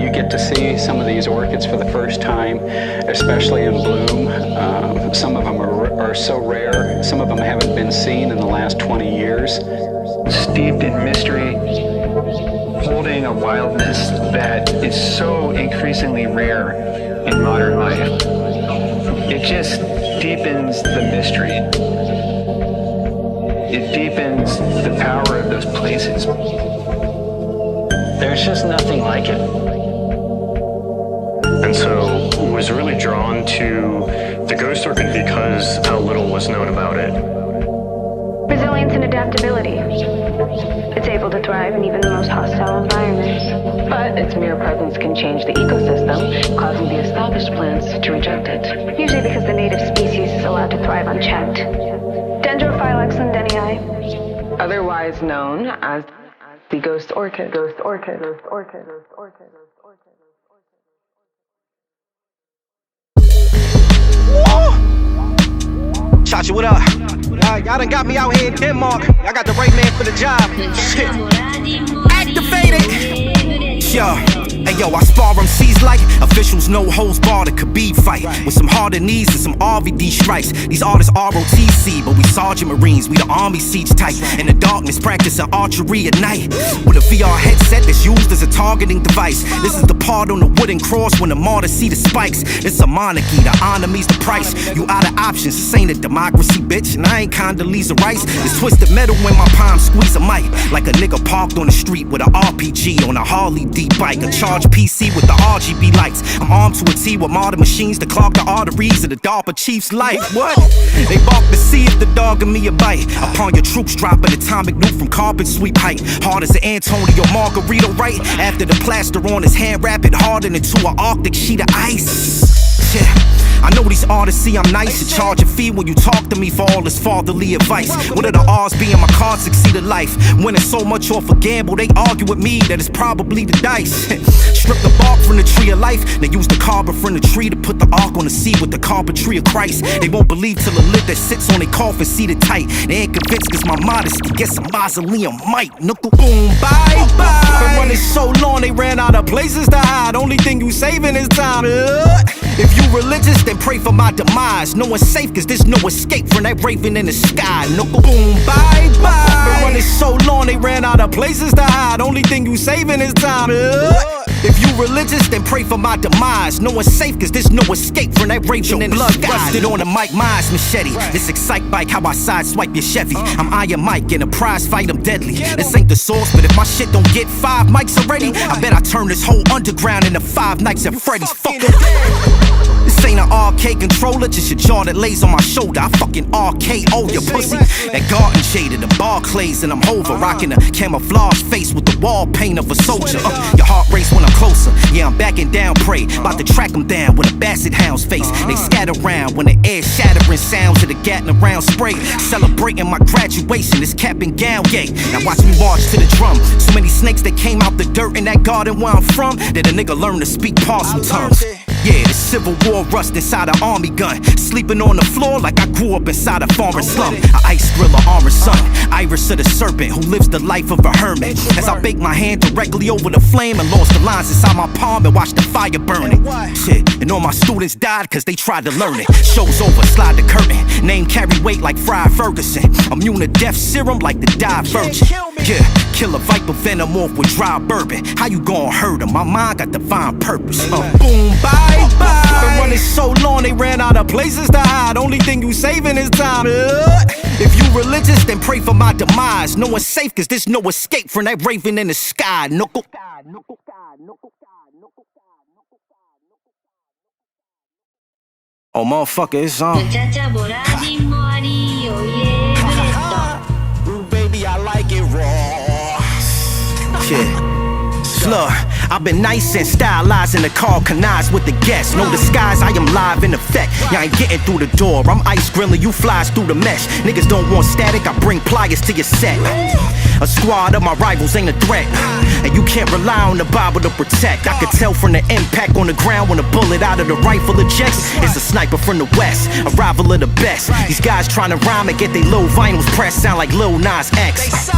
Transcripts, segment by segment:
you get to see some of these orchids for the first time, especially in bloom. Some of them are so rare. Some of them haven't been seen in the last 20 years. Steeped in mystery, holding a wildness that is so increasingly rare in modern life. It just deepens the mystery. It deepens the power of those places. There's just nothing like it. And so was really drawn to the ghost orchid because how little was known about it. Resilience and adaptability. It's able to thrive in even the most hostile environments. But its mere presence can change the ecosystem, causing the established plants to reject it. Usually because the native species is allowed to thrive unchecked. Dendrophylax lendenii. Otherwise known as the ghost orchid. Ghost orchid. Ghost orchid. Ghost orchid. Ghost orchid. Shottie, what up? Y'all done got me out here in Denmark. Y'all got the right man for the job. Shit. Activated. Yo. Hey yo, I spar MCs like officials, no holds barred, a K.R.E.A.M fight with some harder knees and some RVD strikes. These artists ROTC, but we Sergeant Marines, we the Army siege type. In the darkness, practicing archery at night with a VR headset that's used as a targeting device. This is the part on the wooden cross when the martyrs see the spikes. It's a monarchy, the honor me's the price. You out of options, this ain't a democracy, bitch. And I ain't Condoleezza Rice. It's twisted metal when my palm squeeze a mic, like a nigga parked on the street with an RPG on a Harley D bike, a charged PC with the RGB lights. I'm armed to a T with modern machines to clog the arteries of the DARPA chief's life. What? They bark to see if the dog give me a bite. Upon your troops drop an atomic nuke from carpet sweep height. Hard as an Antonio Margarito right after the plaster on his hand rapid hardened into an Arctic sheet of ice. Yeah. I know these artists see I'm nice and charge a fee when you talk to me for all this fatherly advice. What are the odds being my cards succeeded life? Winning so much off a gamble, they argue with me that it's probably the dice. Strip the bark from the tree of life, then use the carbon from the tree to put the ark on the sea with the carpentry of Christ. They won't believe till the lid that sits on their coffin seated tight. They ain't convinced cause my modesty gets a mausoleum mic. Knuckle boom, bye bye. Been running so long they ran out of places to hide. Only thing you saving is time. If you religious, then pray for my demise. No one's safe cause there's no escape from that raven in the sky. Knuckle boom, bye bye. Been running so long they ran out of places to hide. Only thing you saving is time. If you religious, then pray for my demise. No one's safe cause there's no escape from that raven in the sky. Blood rusted on a Mike Myers machete. This excite bike, how I sideswipe your Chevy. I'm Iron Mike, in a prize fight, I'm deadly. This ain't the source, but if my shit don't get 5 mics already, I bet I turn this whole underground into 5 nights at Freddy's. Fuck it. This ain't an arcade controller, just your jaw that lays on my shoulder. I fucking RKO your pussy. That garden shaded, the Barclays, and I'm Hover. Rocking a camouflage face with the wall paint of a soldier. Your heart race when I'm closer. Yeah, I'm backing down, prey. About to track them down with a basset hound's face. They scatter around when the air shattering sounds of the gatting around spray. Celebrating my graduation, this cap and gown, yay. Now watch me march to the drum. So many snakes that came out the dirt in that garden where I'm from, that a nigga learned to speak parcel tongues. Yeah, the Civil War rust inside an army gun. Sleeping on the floor like I grew up inside a foreign slum. A ice griller, armored son, iris of the serpent who lives the life of a hermit. As I bake my hand directly over the flame and lost the lines inside my palm and watched the fire burning. Shit, and all my students died cause they tried to learn it. Show's over, slide the curtain. Name carry weight like Friar Ferguson. Immune to death serum like the Divergent. Yeah, kill a viper venom off with dry bourbon. How you gon' hurt him? My mind got divine purpose. Boom, bye, bye. Been running so long they ran out of places to hide. Only thing you saving is time. If you religious, then pray for my demise. No one's safe cause there's no escape from that raven in the sky. Knuckle. Oh, motherfucker, it's on. Baby, I like it raw. Shit. Look, I've been nice and stylized in the car, connived with the guests. No disguise, I am live in effect. Y'all ain't getting through the door. I'm ice grilling, you flies through the mesh. Niggas don't want static, I bring pliers to your set. A squad of my rivals ain't a threat, and you can't rely on the Bible to protect. I could tell from the impact on the ground when a bullet out of the rifle ejects. It's a sniper from the west, a rival of the best. These guys trying to rhyme and get they low vinyls pressed, sound like Lil Nas X.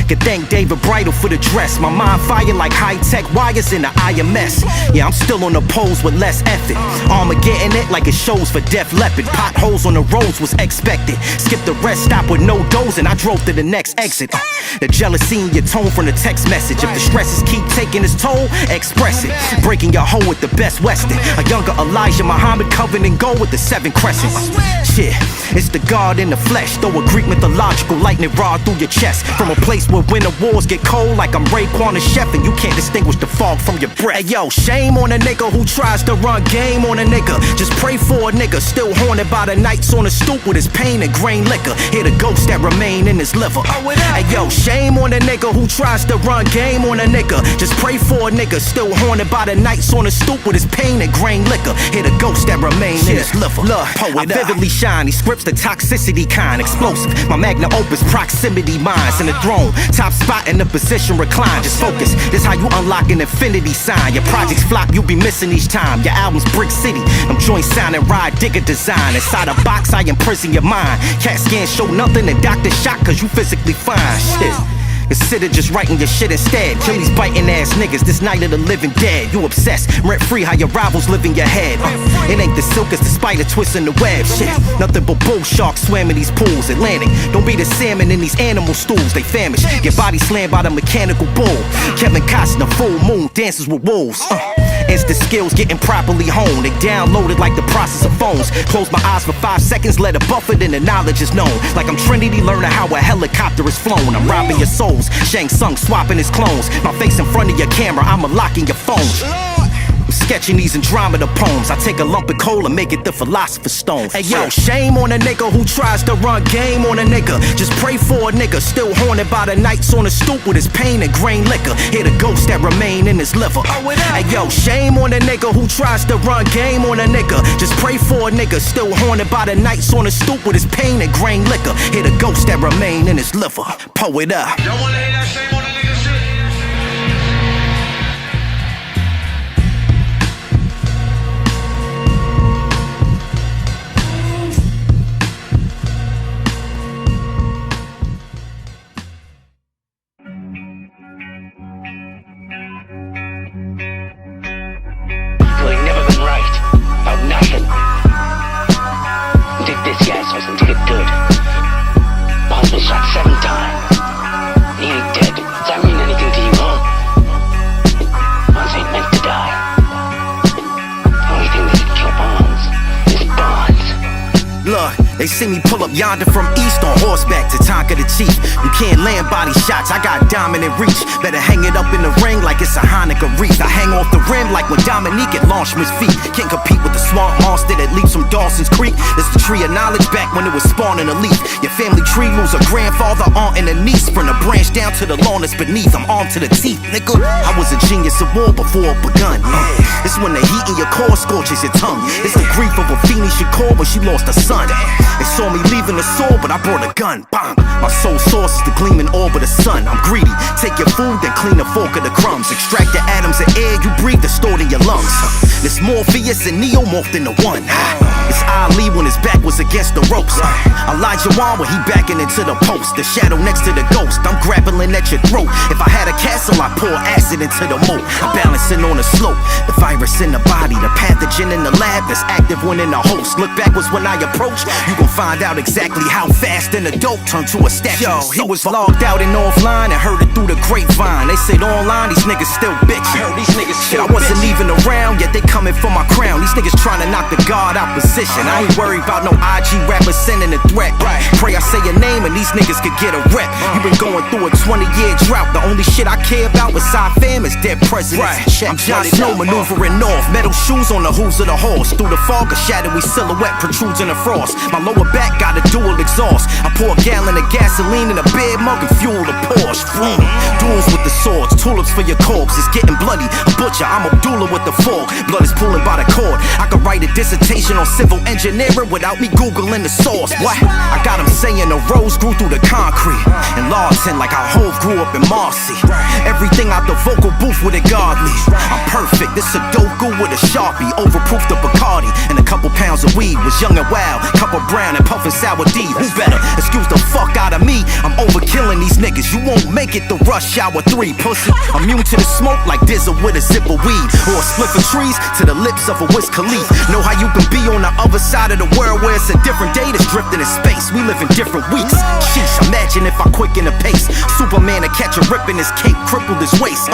Could thank David Bridle for the dress. My mind fire like high-tech wires in the IMS. Yeah, I'm still on the poles with less effort. Armageddon it like it shows for Def Leppard. Potholes on the roads was expected. Skipped the rest stop with no doze and I drove to the next exit. The jealousy in your tone from the text message. If the stresses keep taking its toll, express it. Breaking your hoe with the best Western. A younger Elijah Muhammad covered in gold with the 7 crescents. Shit, it's the God in the flesh. Throw a Greek mythological lightning rod through your chest. From a place where winter wars get cold like I'm Raekwon the chef and you can't distinguish the fog from your breath. Hey yo, shame on a nigga who tries to run game on a nigga. Just pray for a nigga still haunted by the nights on the stoop with his pain and grain liquor. Hear the ghosts that remain in his liver. Hey yo, shame on a nigga who tries to run game on a nigga. Just pray for a nigga still haunted by the nights on the stoop with his pain and grain liquor. Hear the ghosts that remain in his liver. Look, I vividly shine. These scripts the toxicity kind, explosive. My magnum opus proximity minds in the throne. Top spot in the position recline. Just focus. This how you unlock an infinity sign. Your projects flop, you'll be missing each time. Your album's Brick City. Them joints sounding ride digger design. Inside a box, I imprison your mind. CAT scan show nothing and doctor shot cause you physically fine. Shit. Consider just writing your shit instead. Kill these biting ass niggas, this night of the living dead. You obsessed, rent free how your rivals live in your head. It ain't the silk, it's the spider twisting the web. Shit, nothing but bull sharks swam in these pools. Atlantic, don't be the salmon in these animal stools. They famished, get body slammed by the mechanical bull. Kevin Costner, full moon, dances with wolves. Instant skills getting properly honed. They downloaded like the process of phones. Close my eyes for 5 seconds, let it buffer, then the knowledge is known. Like I'm Trinity learning how a helicopter is flown. I'm robbing your souls, Shang Tsung swapping his clones. My face in front of your camera, I'm unlocking your phone. I'm sketching these Andromeda poems. I take a lump of coal and make it the philosopher's stone. Hey yo, shame on a nigga who tries to run game on a nigga. Just pray for a nigga still haunted by the nights on the stoop with his pain and grain liquor. Hear the ghosts that remain in his liver. Hey yo, shame on a nigga who tries to run game on a nigga. Just pray for a nigga still haunted by the nights on the stoop with his pain and grain liquor. Hear the ghosts that remain in his liver. Poet up. Y'all wanna hear that shame on a nigga shit? You ain't never been right about nothing. Dig this, you assholes, and dig it good. Boss been shot 7 times. He ain't dead. Does that mean anything to you, huh? Bonds ain't meant to die. The only thing that can kill Bonds is Bonds. Look, they see me pull up yonder from east on horseback to Tonka the Chief. You can't land body shots, I got dominant reach. Better hang it up in the ring like it's a Hanukkah wreath. I hang off the rim like when Dominique had launched his feet. Can't compete with the swamp monster that leaps from Dawson's Creek. It's the tree of knowledge back when it was spawning a leaf. Your family tree lose a grandfather, aunt, and a niece. From the branch down to the lawn that's beneath, I'm armed to the teeth, nigga. I was a genius of war before it begun. It's when the heat in your core scorches your tongue. It's the grief of a Feeny Shakur when she lost her son. They saw me leaving the sword, but I brought a gun. Bang! My sole source is the gleaming orb of the sun. I'm greedy. Take your food, then clean the fork of the crumbs. Extract the atoms of air you breathe that's stored in your lungs. This Morpheus and Neo morphed into one. It's Ali when his back was against the ropes. Elijah Wan when he backing into the post. The shadow next to the ghost. I'm grappling at your throat. If I had a castle, I'd pour acid into the moat. I'm balancing on a slope. The virus in the body, the pathogen in the lab that's active when in the host. Look backwards when I approach. You gon' find out exactly how fast an adult turned to a statue. Yo, he was logged out and offline and heard it through the grapevine. They said online these niggas still bitchin'. Shit, I wasn't even around yet they coming for my crown. These niggas trying to knock the guard out position. I ain't worried about no IG rapper sending a threat. Pray I say your name and these niggas could get a rep. You been going through a 20-year drought. The only shit I care about besides fam is dead presidents. I'm Jon Snow maneuvering north. Metal shoes on the hooves of the horse. Through the fog a shadowy silhouette protrudes in the frost. My lower back got a dual exhaust. I pour a gallon of gasoline in a beer mug and fuel the Porsche. Duels with the swords, tulips for your corpse. It's getting bloody. A butcher, I'm Abdullah with the fork. Blood is pulling by the cord. I could write a dissertation on civil engineering without me Googling the source. What? I got him saying the rose grew through the concrete. And Lawson like how Hove grew up in Marcy. Everything out the vocal booth with it godly. I'm perfect, this Sudoku with a Sharpie. Overproof the Bacardi and a couple pounds of weed. Was young and wild, cup of brown and puffin' sour D. Who better? Excuse the fuck out of me. I'm overkilling these niggas. You won't make it to rush hour 3, pussy. Immune to the smoke like Dizzle with a zip of weed. Or a spliff of trees to the lips of a Wiz Khalifa. Know how you can be on the other side of the world where it's a different day that's drifting in space. We live in different weeks. Sheesh, imagine if I quicken the pace. Superman to catch a rip in his cape, crippled his waist.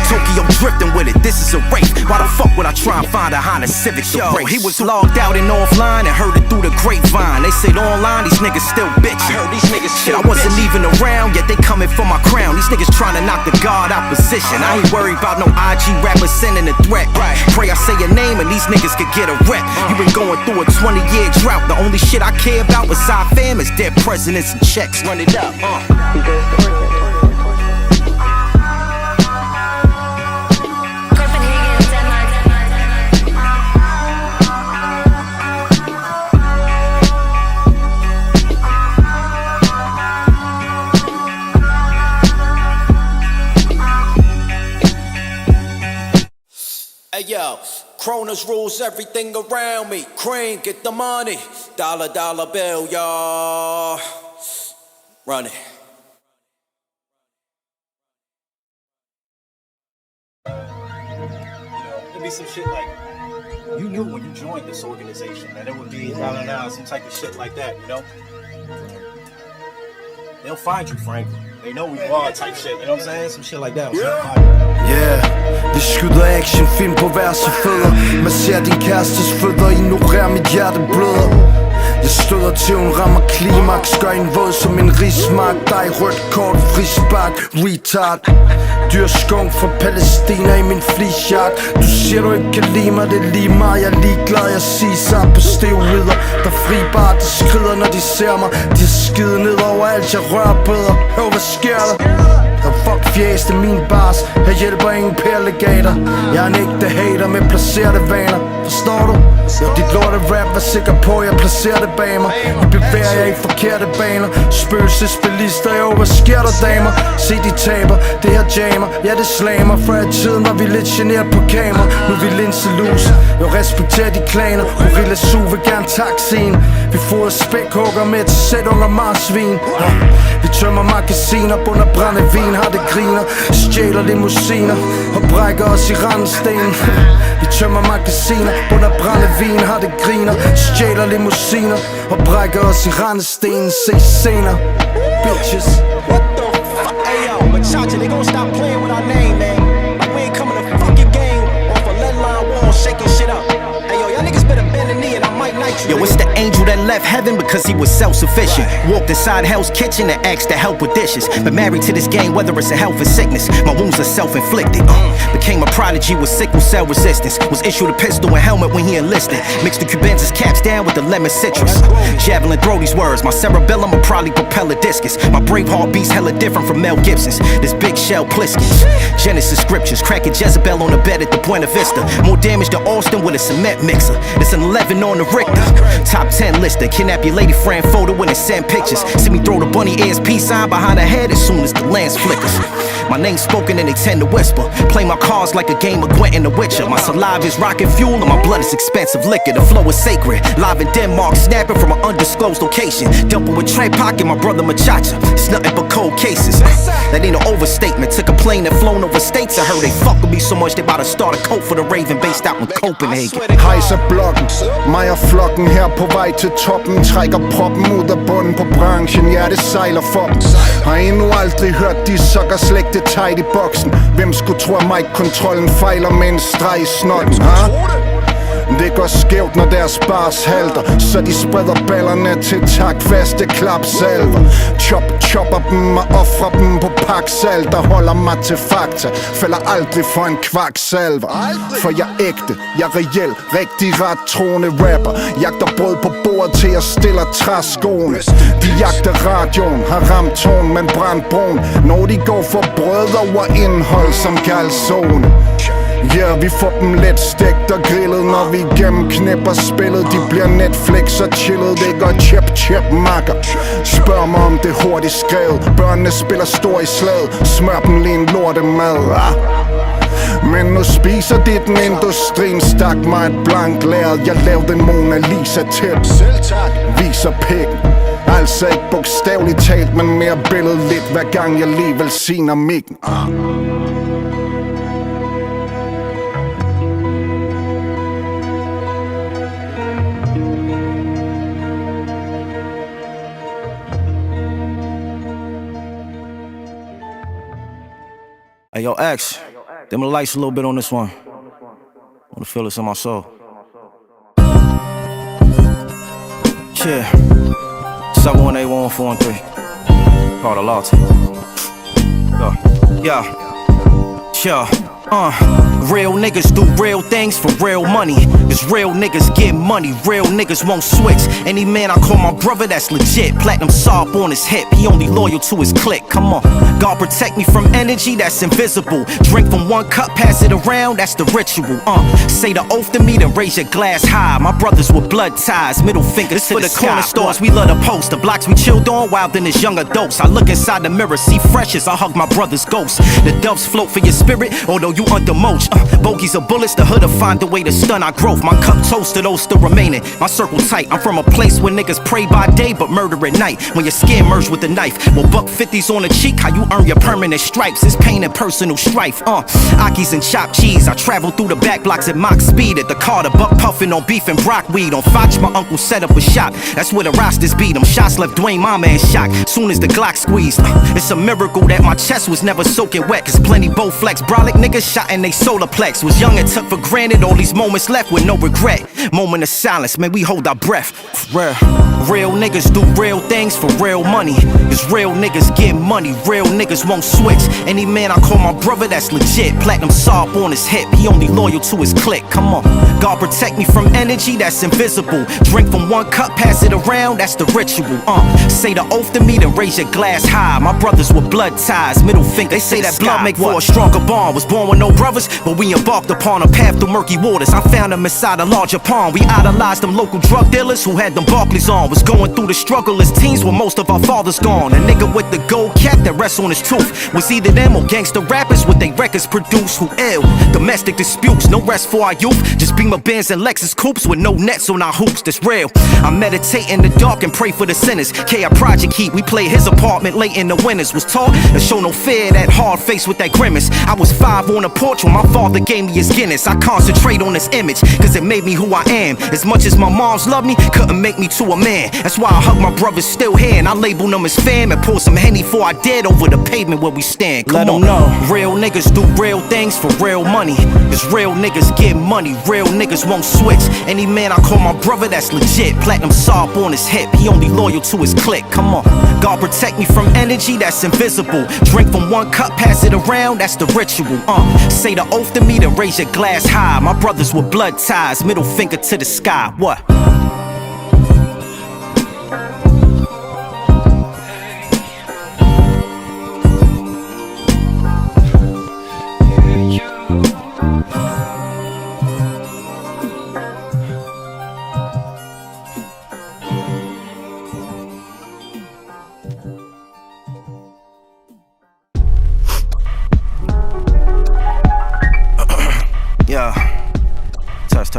Tokyo drifting with it, this is a race. Why the fuck would I try and find a Honda Civic to race? He was logged out and offline and heard it through the grapevine. They said online, these niggas still bitchin'. I heard these niggas shit, I wasn't even around, yet they coming for my crown. These niggas trying to knock the guard out position. I ain't worried about no IG rappers sending a threat. Pray I say your name and these niggas could get a rep. You been going through a 20-year drought. The only shit I care about beside fam is dead presidents and checks. Run it up. Hey yo, Kronos rules everything around me. Cream, get the money. Dollar, dollar bill, y'all. Run it. It'd be some shit like, you knew when you joined this organization that it would be some type of shit like that, you know? They'll find you, Frank. They know who you are type shit, you know what I'm saying? Some shit like that. Vi skyder actionfilm på vers og fødder. Man ser din kærestes fødder, ignorerer mit hjerte bløder. Jeg støder til hun rammer klimaks, gør en våd som en rismark. Dig rødt kort, frispark, retard. Dyr skunk fra Palæstina i min fleecejakke. Du siger du ikke kan lide mig, det er lige meget. Jeg er ligeglad, jeg siger sig på steroider. Der fribar, de skrider når de ser mig. De skider ned over alt, jeg rører bedre. Hør hvad sker der? Fuck fjæs, det er min bars. Jeg hjælper ingen perlegater. Jeg er en ægte hater med placerede vaner. Forstår du? Dit lorte rap, var sikker på, jeg placerer det bag mig. I bevæger jeg i forkerte baner. Spøgelsesbilister, jo, hvad sker der damer? Se de taber, det her jammer. Ja, det slammer. Før i tiden var vi lidt generet på kamera. Nu er vi linselus. Jeg respekterer de klaner. Gorilla Su vil gerne taxien. Vi fodrer spækhugger med et sæt unger marsvin. Vi tømmer magasiner, bunder brændevin. Har det griner, stjæler limousiner og brækker os i randsten. Vi tømmer magasiner, bunder brændevin. Har det griner, stjæler limousiner og brækker os i randsten. Se senere, bitches. What the fuck? Hey yo, Machacha, they gon' stop playing with our name, man. Like we ain't coming to fuck your game off a lead line wall, shaking shit up. Hey yo, y'all niggas better bend the knee and I might night you. Yo, it's the angel that left heaven because he was self-sufficient. Walked inside Hell's Kitchen and asked to help with dishes. But married to this game, whether it's a health or sickness, my wounds are self-inflicted. Became a prodigy with sickle cell resistance. Was issued a pistol and helmet when he enlisted. Mixed the Cuban's caps down with the lemon citrus. Javelin throw these words, my cerebellum will probably propel a discus. My brave heart beats hella different from Mel Gibson's. This big shell Pliskins. Genesis scriptures, cracking Jezebel on the bed at the Buena Vista. More damage to Austin with a cement mixer. It's an 11 on the Richter. Top 10 lister, kidnap your lady friend photo when they send pictures. See me throw the bunny ASP sign behind her head as soon as the lens flickers. My name's spoken and they tend to whisper. Play my cards like a game of Gwent and the Witcher. My saliva is rocket fuel and my blood is expensive liquor. The flow is sacred. Live in Denmark, snapping from an undisclosed location. Dumping with Trepac and my brother Machacha. It's nothing but cold cases. That ain't an overstatement. Took a plane that flown over states. I heard they fuck with me so much they about to start a cult for the Raven based out in Copenhagen. Hejser blokken, mig og flokken her på vej til toppen. Trækker proppen ud af bunden på branchen. Ja, det sejler for dem. Har endnu aldrig hørt de sokker slægte tight i boksen. Hvem skulle tro at mic-kontrollen fejler med en streg i snotten, ha? Det går skævt når deres bars halter. Så de spreder ballerne til takfaste klapsalver. Chopper dem og offrer dem på paksalt. Der holder mig til fakta. Falder aldrig for en kvaksalver. For jeg er ægte, jeg er reel. Rigtig ret troende rapper. Jagter brød på bordet til jeg stiller træskoene. De jagter radioen, har ramt tårn, men brændt brun. Når de går for brød over indhold som calzone. Ja, vi får dem let stegt og grillet. Når vi gennemknipper spillet, de bliver Netflix og chillet. Det går chip makker. Spørg mig om det hurtigt skrevet. Børnene spiller stor i slaget. Smør dem lige en lortemad. Men nu spiser de den. Industrien stak mig et blank lærred. Jeg lavede en Mona Lisa tip. Viser pikken. Altså ikke bogstaveligt talt, men mere billedligt hver gang jeg lige velsigner mikken. Hey, yo, X, dim the lights a little bit on this one. I wanna feel this in my soul. Yeah. 7181413. Call the law team. Yeah. Real niggas do real things for real money. Cause real niggas get money, real niggas won't switch. Any man I call my brother, that's legit. Platinum sob on his hip, he only loyal to his clique. Come on, God protect me from energy that's invisible. Drink from one cup, pass it around, that's the ritual. Say the oath to me, then raise your glass high. My brothers with blood ties, middle fingers to the sky. Corner stores, we love the post. The blocks we chilled on, wild in his young adults. I look inside the mirror, see fresh as I hug my brother's ghost. The doves float for your spirit, although you under mulch. Bogeys of bullets, the hood'll find a way to stun our growth. My cup toast to those still remaining. My circle tight, I'm from a place where niggas pray by day but murder at night. When your skin merged with a knife, well, buck 50s on the cheek, how you earn your permanent stripes. It's pain and personal strife. Akis and chopped cheese, I travel through the back blocks at mock speed. At the Carter, buck puffing on beef and brockweed. On Foch, my uncle set up a shop. That's where the rosters beat them. Shots left Dwayne Mama in shock soon as the Glock squeezed. It's a miracle that my chest was never soaking wet. Cause plenty Bowflex brolic niggas shot in they solarplex. Was young and took for granted all these moments left with no regret. Moment of silence, man, we hold our breath. Real niggas do real things for real money. Cause real niggas get money, real niggas won't switch. Any man I call my brother, that's legit. Platinum sob on his hip, he only loyal to his clique. Come on, God protect me from energy that's invisible. Drink from one cup, pass it around, that's the ritual. Say the oath to me, then raise your glass high. My brothers with blood ties, middle finger. They say that blood make for a stronger bond. Was born with no brothers, but we embarked upon a path through murky waters. I found them inside a larger pond. We idolized them local drug dealers who had them Barclays on. Was going through the struggle as teens when most of our fathers gone. A nigga with the gold cap that rests on his tooth was either them or gangster rappers with they records produced who ill. Domestic disputes, no rest for our youth. Just Beamer Benz and Lexus coupes with no nets on our hoops. That's real. I meditate in the dark and pray for the sinners. K.R.E.A.M Project Heat, we play his apartment late in the winters. Was taught to show no fear, that hard face with that grimace. I was 5 on the porch when my father gave me his Guinness. I concentrate on this image, cause it made me who I am. As much as my moms love me, couldn't make me to a man. That's why I hug my brothers still here, and I label them as fam. And pour some Henny before I dead over the pavement where we stand. Let them know, real niggas do real things for real money. Cause real niggas get money, real niggas won't switch. Any man I call my brother, that's legit. Platinum sob on his hip, he only loyal to his clique. Come on, God protect me from energy that's invisible. Drink from one cup, pass it around, that's the ritual. Say the oath to me, then raise your glass high. My brothers with blood ties, middle finger to the sky. What? Yeah. Test.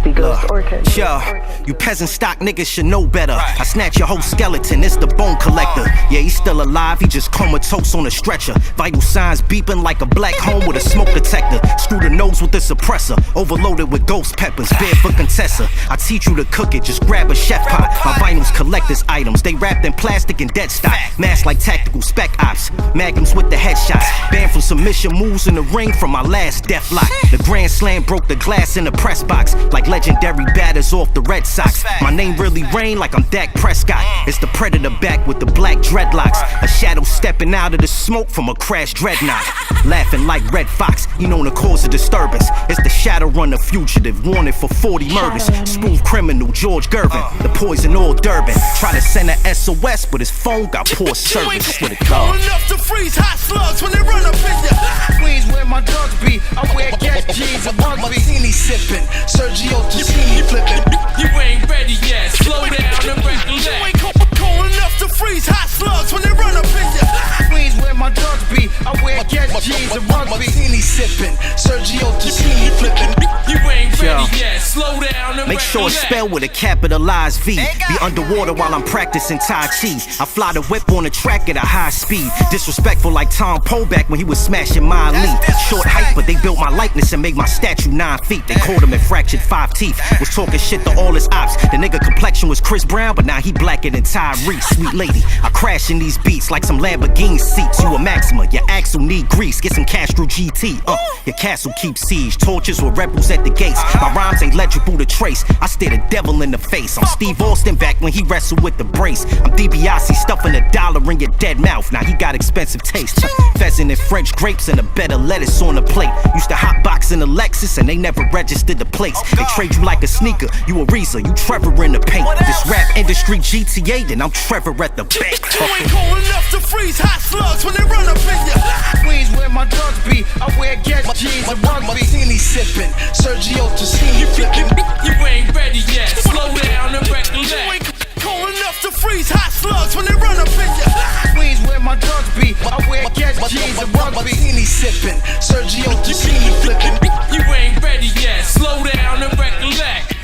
The Ghost Orchid. Yeah, you peasant stock niggas should know better. I snatch your whole skeleton, it's the bone collector. Yeah, he's still alive, he just comatose on a stretcher. Vital signs beeping like a black home with a smoke detector. Screw the nose with the suppressor, overloaded with ghost peppers. Barefoot Contessa, I teach you to cook it, just grab a chef pot. My vinyls collector's items, they wrapped in plastic and dead stock. Masked like tactical spec ops, magnums with the headshots. Banned from submission moves in the ring from my last death lock. The Grand Slam broke the glass in the press box like legendary batters off the Red Sox. My name really rain like I'm Dak Prescott. It's the predator back with the black dreadlocks. A shadow stepping out of the smoke from a crashed dreadnought. Laughing like Red Fox, he known to cause a disturbance. It's the Shadowrunner fugitive, wanted for 40 murders. Smooth criminal George Gervin, the poison all Durban. Try to send a SOS, but his phone got poor service. With a car. Enough to freeze hot slugs when they run up in ya. Queens where my drugs be. I wear gas jeans and rugby. Martini sipping, Sergio Tacchini flipping. You ain't ready yet. Slow down and recollect. You ain't cold enough to freeze hot slugs when they run up in ya. Queens where my drugs be. I wear gas jeans and rugby. Martini sipping, Sergio Tacchini flipping. You ain't ready yet. Slow down and Make sure it's spelled with a capitalized V. Be underwater while I'm practicing Tai Chi. I fly the whip on the track at a high speed. Disrespectful like Tom Poe back when he was smashing my lead. Short height, but they built my likeness and made my statue 9 feet. They called him and fractured 5 teeth. Was talking shit to all his ops. The nigga complexion was Chris Brown, but now he blacker than Tyrese. Sweet lady, I crash in these beats like some Lamborghini seats. You a Maxima, your axle need grease. Get some Castro GT. Your castle keeps siege. Torches with rebels at the gates. My rhymes ain't legible to trace. I stare the devil in the face. I'm Steve Austin back when he wrestled with the brace. I'm DiBiase stuffing $1 in your dead mouth. Now he got expensive taste. Pheasant and French grapes and a bed of lettuce on the plate. Used to hotbox in a Lexus and they never registered the plates. They trade you like a sneaker. You a Reza, you Trevor in the paint. This rap industry GTA, then I'm Trevor at the bank. You ain't cold enough to freeze hot slugs when they run up in ya. Queens where my drugs be. I wear gas jeans and rugby. Martini sipping, Sergio Tacchini flipping. You ain't ready yet. Slow down and recollect. You ain't cold enough to freeze hot slugs when they run up in ya. Queens where my drugs be. I wear gas jeans and rugby. Martini sipping, Sergio Tacchini flipping. You ain't ready yet. Slow down and recollect.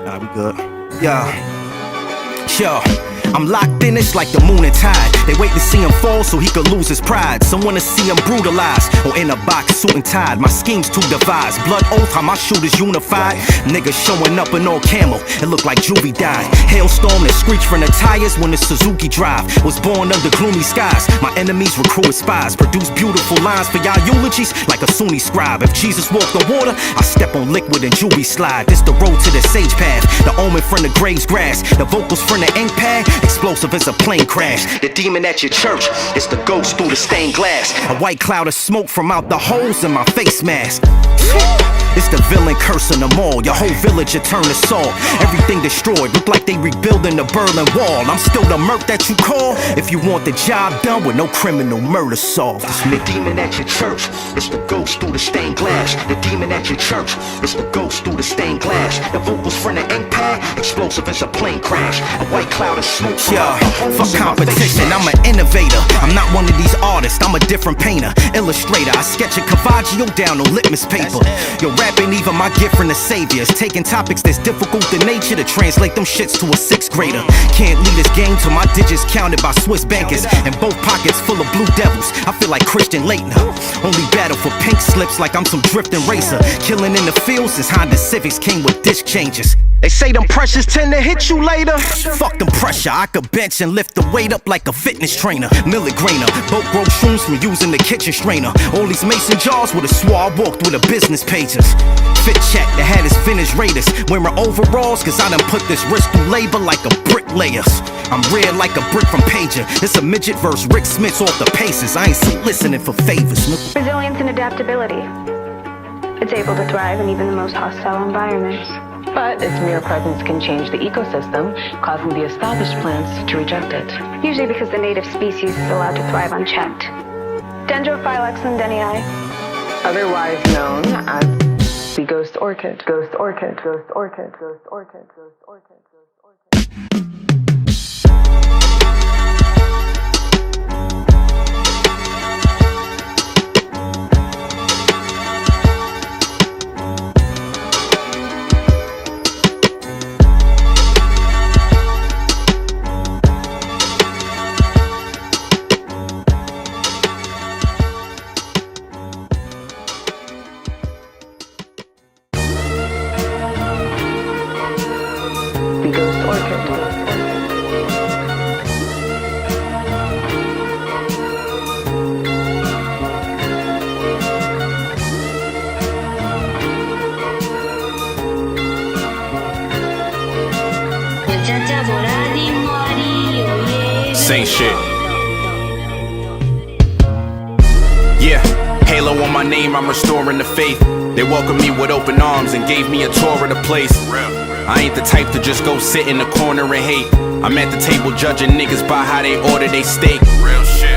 Nah, we good. Yo, I'm locked in, it's like the moon and tide. They wait to see him fall so he could lose his pride. Someone to see him brutalized or in a box suit and tied. My scheme's too devised. Blood oath, how my shooters unified. Niggas showing up in all camo. It looked like Juvie died. Hailstorm that screech from the tires when the Suzuki drive. Was born under gloomy skies. My enemies recruited spies. Produce beautiful lines for y'all eulogies like a Sunni scribe. If Jesus walked on water, I step on liquid and Juvie slide. This the road to the sage path. The omen from the grave's grass. The vocals from the ink pad. Explosive as a plane crash. The demon at your church, it's the ghost through the stained glass. A white cloud of smoke from out the holes in my face mask. It's the villain cursing them all. Your whole village a turn to salt. Everything destroyed, look like they rebuilding the Berlin Wall. I'm still the murk that you call if you want the job done with no criminal murder solved. It's the demon at your church, it's the ghost through the stained glass. The demon at your church, it's the ghost through the stained glass. The vocals from the ink pad, explosive as a plane crash. A white cloud of smoke. Yeah, fuck competition, I'm an innovator. I'm not one of these artists, I'm a different painter, illustrator. I sketch a Caravaggio down on litmus paper. Yo, rap ain't even my gift from the saviors. Taking topics that's difficult in nature to translate them shits to a 6th grader. Can't lead this game till my digits counted by Swiss bankers. And both pockets full of blue devils. I feel like Christian Leitner. Only battle for pink slips like I'm some drifting racer. Killing in the field since Honda Civics came with disc changes. They say them pressures tend to hit you later. Fuck them pressure, I could bench and lift the weight up like a fitness trainer. Milligrainer, boat broke shrooms from using the kitchen strainer. All these mason jars with a swab walked with a business pages. Fit check that had his vintage Raiders. Wearing overalls cause I done put this wrist through labor like a bricklayers. I'm red like a brick from Pager. It's a midget verse, Rick Smith's off the paces. I ain't listening for favors. Resilience and adaptability. It's able to thrive in even the most hostile environments. But its mere presence can change the ecosystem, causing the established plants to reject it. Usually because the native species is allowed to thrive unchecked. Dendrophylax lendenii. Otherwise known as the ghost orchid. Ghost orchid. Ghost orchid. Ghost orchid. Ghost orchid. Ghost orchid. DeSaint shit. Yeah, halo on my name, I'm restoring the faith. They welcomed me with open arms and gave me a tour of the place. I ain't the type to just go sit in the corner and hate. I'm at the table judging niggas by how they order they steak.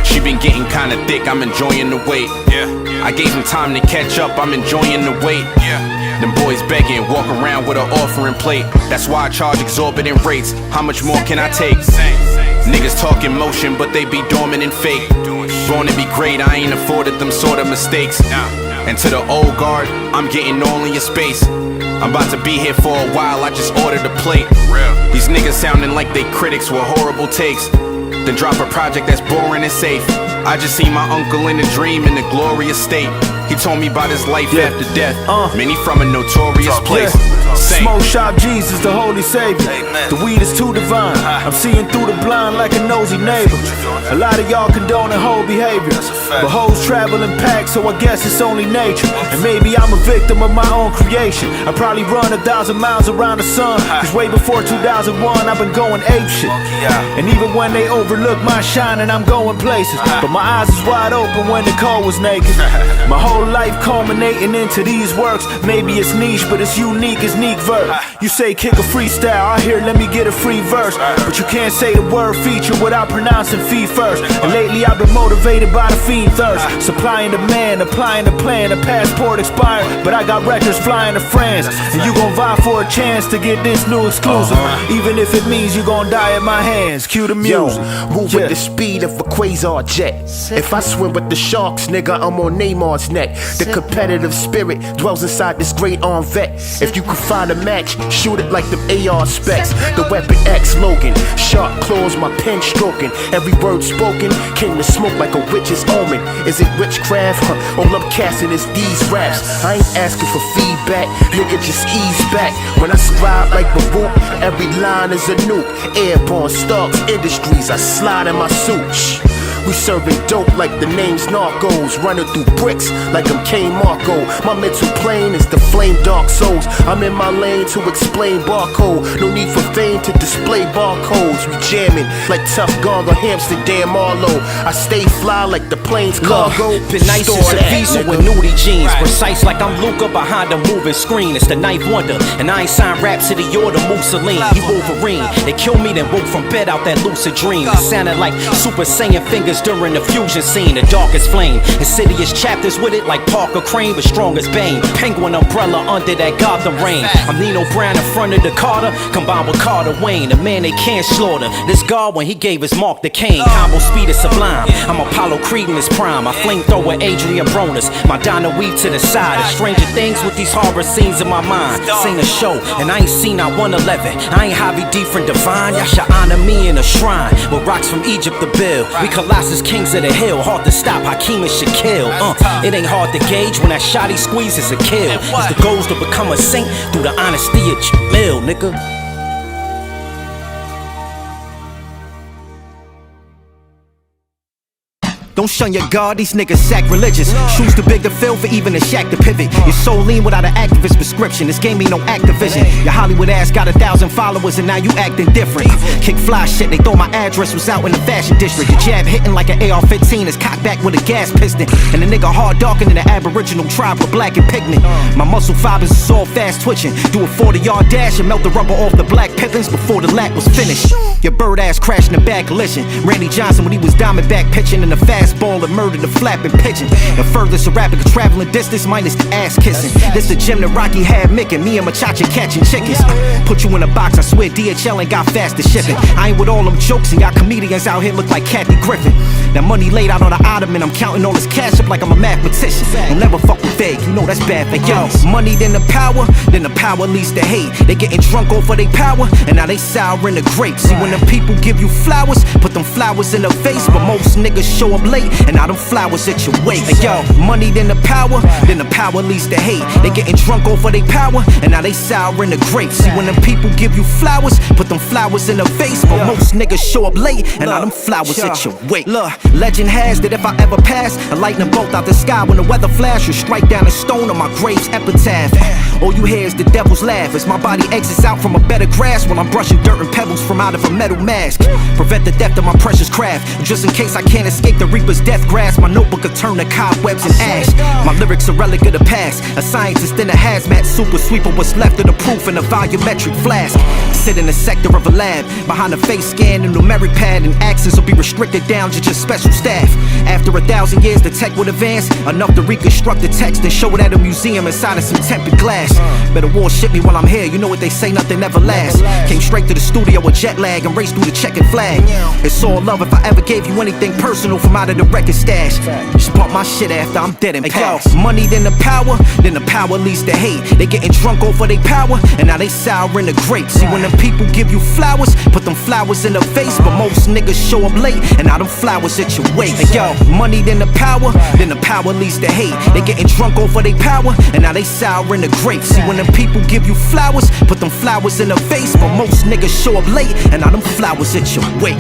She been getting kinda thick, I'm enjoying the wait. I gave him time to catch up, I'm enjoying the wait. Them boys begging, walk around with an offering plate. That's why I charge exorbitant rates. How much more can I take? Niggas talk emotion, but they be dormant and fake. Born to be great, I ain't afforded them sort of mistakes. And to the old guard, I'm getting all in your space. I'm about to be here for a while, I just ordered a plate. These niggas sounding like they critics with horrible takes. Then drop a project that's boring and safe. I just see my uncle in a dream in a glorious state. He told me about his life after death. Man, he from a notorious place. Smoke shop Jesus, the holy savior. The weed is too divine. I'm seeing through the blind like a nosy neighbor. A lot of y'all condoning whole behavior, but hoes travel in packs, so I guess it's only nature. And maybe I'm a victim of my own creation. I probably run 1,000 miles around the sun, cause way before 2001 I've been going apeshit. And even when they overlook my shining, I'm going places. But my eyes is wide open when the cold was naked. My whole life culminating into these works. Maybe it's niche, but it's unique as Neek verse. You say kick a freestyle, I hear let me get a free verse. But you can't say the word feature without pronouncing fee first. And lately I've been motivated by the fiend thirst. Supplying demand, applying the plan. The passport expired, but I got records flying to France. And you gon' vie for a chance to get this new exclusive. Even if it means you gon' die at my hands. Cue the music. Move with the speed of a quasar jet. If I swim with the sharks, nigga, I'm on Neymar's neck. The competitive spirit dwells inside this great armed vet. If you could find a match, shoot it like them AR specs. The Weapon X Logan, sharp claws, my pen stroking. Every word spoken came to smoke like a witch's omen. Is it witchcraft? All I'm casting is these raps. I ain't asking for feedback, nigga, just ease back. When I scribe like Borough, every line is a nuke. Airborne Starks Industries, I slide in my suit. Shh. We serving dope like the name's Narcos. Running through bricks like I'm K Marco. My mental plane is the flame dark souls. I'm in my lane to explain barcode. No need for fame to display barcodes. We jamming like Tough Gong or Amsterdam Marlowe. I stay fly like the plane's cargo. Been nice as a visa with nudie jeans. Precise like I'm Luca behind a moving screen. It's the ninth wonder, and I ain't signed Rhapsody or the Mussolini. He Wolverine. They killed me, then woke from bed out that lucid dream. It sounded like Super Saiyan fingers during the fusion scene. The darkest flame, insidious chapters with it like Parker Crane, but strong as Bane. Penguin umbrella under that Gotham rain. I'm Nino Brown in front of the Carter, combined with Carter Wayne, a man they can't slaughter. This God when he gave his mark to Cain. Combo speed is sublime. I'm Apollo Creed in his prime. I flamethrower Adrian Bronas. My Donna weave to the side. Of Stranger Things with these horror scenes in my mind. Seen a show and I ain't seen not 111. I ain't Javi D from Divine. Y'all should honor me in a shrine with rocks from Egypt to build. We Colossus kings of the hill, hard to stop, Hakeem and Shaquille. It ain't hard to gauge when that Shottie squeezes a kill. It's the goals to become a saint through the honesty of Jamil, nigga. Don't shun your God, these niggas sacrilegious. Shoes too big to fill for even a shack to pivot. You're so lean without an activist prescription. This game ain't no Activision. Your Hollywood ass got 1,000 followers and now you acting different. Kick fly shit, they thought my address was out in the fashion district. Your jab hitting like an AR-15 is cocked back with a gas piston. And the nigga hard darker than the aboriginal tribe with black and pigment. My muscle fibers is all fast twitching. Do a 40-yard dash and melt the rubber off the black pippins before the lap was finished. Your bird ass crashed in the back collision. Randy Johnson when he was diamondback pitching in the fast ball and murdered the flapping pigeon. The furthest a rapper could traveling distance minus the ass kissing. This the gym that Rocky had Mick and me and Machacha catching chickens. Put you in a box, I swear DHL ain't got faster shipping. I ain't with all them jokes and y'all comedians out here look like Kathy Griffin. That money laid out on the ottoman, I'm counting all this cash up like I'm a mathematician. Don't never fuck with vague, you know that's bad for yo. Money then the power leads to hate. They getting drunk off of their power and now they sour in the grapes. See when the people give you flowers, put them flowers in the face, but most niggas show up late. late, and all them flowers at your waist. Hey, yo, money then the power leads to hate. They getting drunk over their power, and now they sour in the grapes. See, when them people give you flowers, put them flowers in a vase. But most niggas show up late, and all them flowers at your waist. Look, legend has that if I ever pass, a lightning bolt out the sky when the weather flash, will strike down a stone on my grave's epitaph. All you hear is the devil's laugh as my body exits out from a bed of grass while I'm brushing dirt and pebbles from out of a metal mask. Prevent the theft of my precious craft, just in case I can't escape the reaper's death grasp. My notebook could turn to cobwebs and ash. My lyrics a relic of the past, a scientist in a hazmat super sweeper. What's left of the proof in a volumetric flask. Sit in the sector of a lab behind a face scan and numeric pad, and access will be restricted down to just special staff. After 1,000 years the tech would advance enough to reconstruct the text and show it at a museum inside of some tempered glass. Better war shit me while I'm here, you know what they say, nothing ever lasts. Came straight to the studio with jet lag and raced through the checkered flag. It's all love if I ever gave you anything personal from out of the record stash. Just bump my shit after I'm dead and past. Money then the power leads to hate. They getting drunk over their power, and now they sour in the grapes. See, when them people give you flowers, put them flowers in the vase. But most niggas show up late, and all them flowers at your waist. Hey, yo, money then the power leads to hate. They getting drunk over their power, and now they sour in the grapes. See, when them people give you flowers, put them flowers in the vase. But most niggas show up late, and all them flowers at your waist.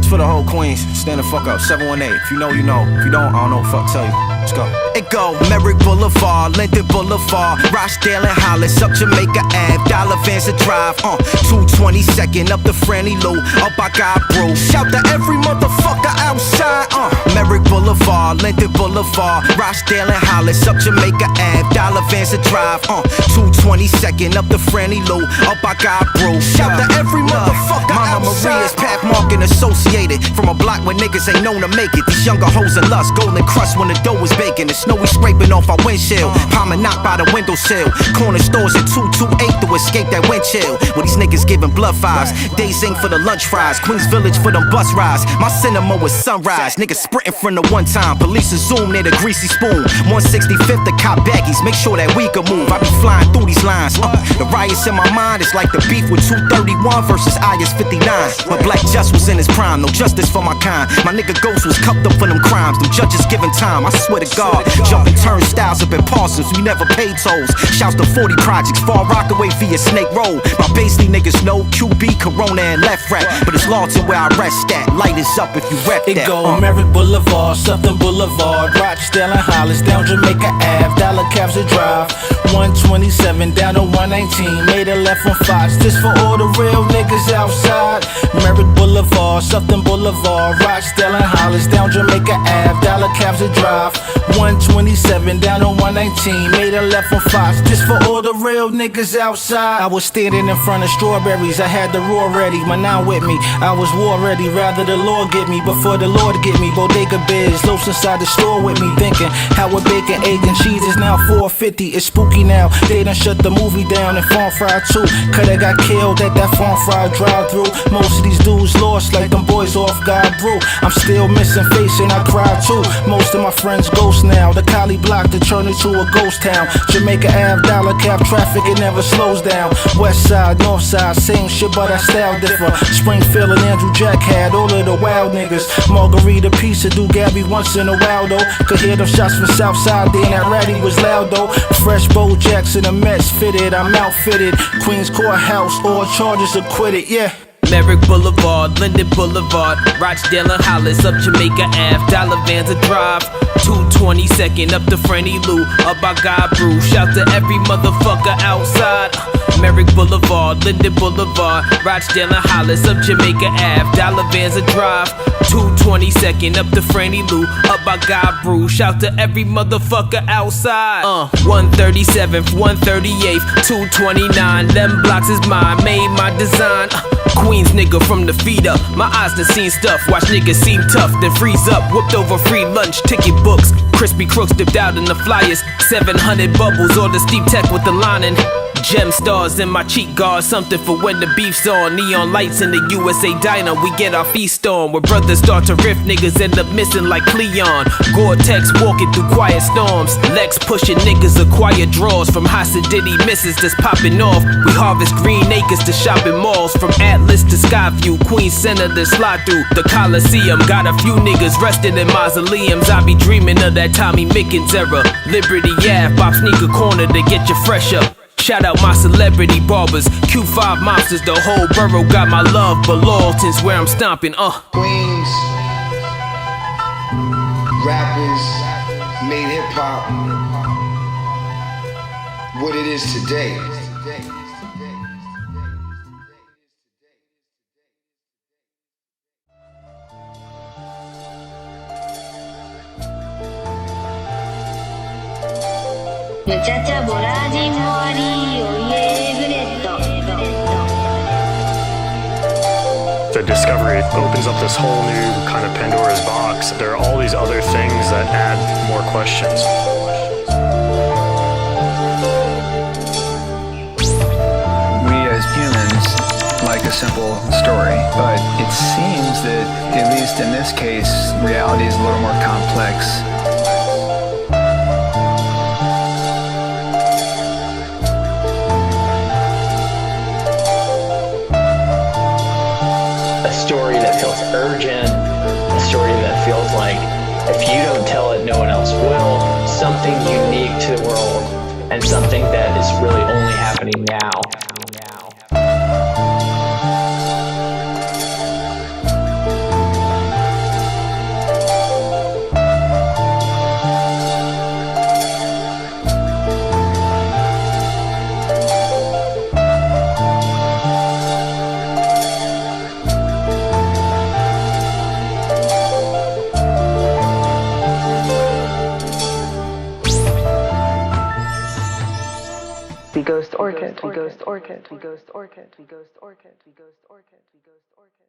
For the whole Queens, stand the fuck up, 718. If you know, you know. If you don't, I don't know what the fuck to tell you. Let's go. It go Merrick Boulevard, Linden Boulevard, Rochdale and Hollis, up Jamaica Ave, Dollar Vans to drive, 222nd up the Franny Lou, up I got bro. Shout to every motherfucker outside, Merrick Boulevard, Linden Boulevard, Rochdale and Hollis, up Jamaica Ave, Dollar Vans to drive, 222nd up the Franny Lou, up I got bro. Shout to every motherfucker Mama outside. Maria's Pathmark and Associated, from a block where niggas ain't known to make it. These younger hoes and lust, golden crust when the dough was baking. The snow we scraping off our windshield, palm and knocked by the windowsill. Corner stores at 228 to escape that wind chill. Where these niggas giving blood vibes, DeSaint for the lunch fries, Queens Village for them bus rides. My cinema was sunrise, niggas sprinting from the one time. Police is zoom near the greasy spoon. 165th to cop baggies, make sure that we can move. I be flying through these lines. The riots in my mind is like the beef with 231 versus IS 59. But Black Just was in his prime, no justice for my kind. My nigga Ghost was cuffed up for them crimes. Them judges giving time, I swear to God. Jumping turnstiles up in Parsons, we never paid tolls. Shouts to 40 projects, Far Rockaway via Snake Road. My Basley niggas know QB, Corona and left rap. But it's Lawton where I rest at. Light is up if you rep that. It go Merrick Boulevard, Southern Boulevard, Rochdale and Hollis, down Jamaica Ave, Dollar Cabs to drive, 127 down to 119, made a left on Fox. This for all the real niggas outside. Merrick Boulevard, Southern Boulevard, Rochdale and Hollis, down Jamaica Ave, Dollar Cabs to drive, 127 down to 119, made a left on Fox. This for all the real niggas outside. I was standing in front of strawberries, I had the roar ready, my 9 with me. I was war ready, rather the Lord get me before the Lord get me. Bodega Biz, loafs inside the store with me, thinking how a bacon, egg, and cheese is now $4.50. It's spooky now, they done shut the movie down in Farm Fry too. Coulda got killed at that Farm Fry drive-thru. Most of these dudes lost like them boys off God Brew. I'm still missing face and I cry too. Most of my friends ghost now. The Cali block to turn into a ghost town. Jamaica Ave, Dollar Cap traffic, it never slows down. West side, north side, same shit but I style different. Springfield and Andrew Jack had all of the wild niggas. Margarita pizza do Gabby once in a while though. Could hear them shots from Southside, then that ratty was loud though. Fresh Bo Jackson, a mess fitted, I'm outfitted. Queens Courthouse, all charges acquitted, yeah. Merrick Boulevard, Linden Boulevard, Rochdale and Hollis, up Jamaica Ave, Dollar Vans a drive, 222nd up the Franny Lou, up I got brew. Shout to every motherfucker outside. Merrick Boulevard, Linden Boulevard, Rochdale and Hollis, up Jamaica Ave, Dollar Vans a drive, 222nd up the Franny Lou, up I got brew. Shout to every motherfucker outside. 137th, 138th, 229. Them blocks is mine, made my design. Queens nigga from the feet up. My eyes done seen stuff. Watch niggas seem tough, then freeze up. Whooped over free lunch, ticket books. Crispy crooks dipped out in the flyers. 700 bubbles, or the steep tech with the lining. Gem stars in my cheek guard, something for when the beef's on. Neon lights in the USA diner, we get our feast on. Where brothers start to riff, niggas end up missing like Cleon. Gore-Tex walking through quiet storms. Lex pushing niggas acquire draws. From Hasidity misses that's popping off. We harvest green acres to shopping malls. From Atlas to Skyview, Queens Center to slide through the Coliseum. Got a few niggas resting in mausoleums. I be dreaming of that Tommy Mickens era. Liberty Ave, Bob Sneaker Corner to get you fresh up. Shout out my celebrity barbers, Q5 mobsters, the whole borough got my love, but Lawton's where I'm stomping, Queens, rappers made hip-hop what it is today. Machacha Trepacもあり、おいえブレッド。The discovery opens up this whole new kind of Pandora's box. There are all these other things that add more questions. We as humans like a simple story, but it seems that, at least in this case, reality is a little more complex. A story that feels urgent, a story that feels like if you don't tell it, no one else will, something unique to the world, and something that is really only happening now. We ghost Orchid, we ghost Orchid, we ghost Orchid, we ghost Orchid, we ghost Orchid, we ghost Orchid.